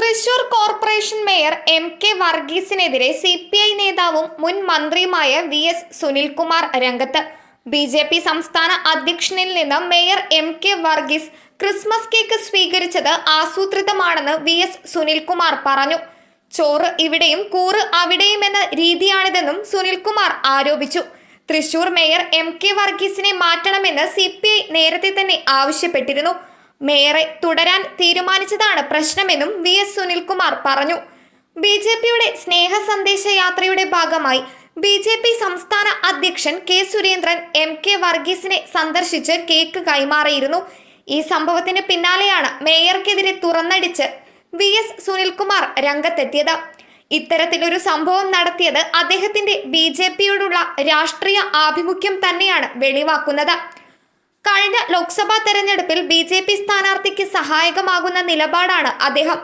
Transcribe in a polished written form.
Thrissur corporation mayor M K. വർഗീസിനെതിരെ CPI നേതാവും മുൻ മന്ത്രിയുമായ VS സുനിൽകുമാർ രംഗത്ത്. BJP സംസ്ഥാന അധ്യക്ഷനിൽ നിന്ന് mayor MK. Varghese Christmas cake സ്വീകരിച്ചത് ആസൂത്രിതമാണെന്ന് VS സുനിൽകുമാർ പറഞ്ഞു. ചോറ് ഇവിടെയും കൂറ് അവിടെയും എന്ന രീതിയാണിതെന്നും സുനിൽകുമാർ ആരോപിച്ചു. Thrissur mayor MK. വർഗീസിനെ മാറ്റണമെന്ന് CPI നേരത്തെ തന്നെ ആവശ്യപ്പെട്ടിരുന്നു. മേയറെ തുടരാൻ തീരുമാനിച്ചതാണ് പ്രശ്നമെന്നും VS സുനിൽകുമാർ പറഞ്ഞു. BJPയുടെ സ്നേഹ സന്ദേശ യാത്രയുടെ ഭാഗമായി BJP സംസ്ഥാന അധ്യക്ഷൻ K. സുരേന്ദ്രൻ M.K. വർഗീസിനെ സന്ദർശിച്ച് കേക്ക് കൈമാറിയിരുന്നു. ഈ സംഭവത്തിന് പിന്നാലെയാണ് മേയർക്കെതിരെ തുറന്നടിച്ച് VS സുനിൽകുമാർ രംഗത്തെത്തിയത്. ഇത്തരത്തിലൊരു സംഭവം നടത്തിയത് അദ്ദേഹത്തിന്റെ BJPയോടുള്ള രാഷ്ട്രീയ ആഭിമുഖ്യം തന്നെയാണ് വെളിവാക്കുന്നത്. കഴിഞ്ഞ ലോക്സഭാ തെരഞ്ഞെടുപ്പിൽ BJP സ്ഥാനാർത്ഥിക്ക് സഹായകമാകുന്ന നിലപാടാണ് അദ്ദേഹം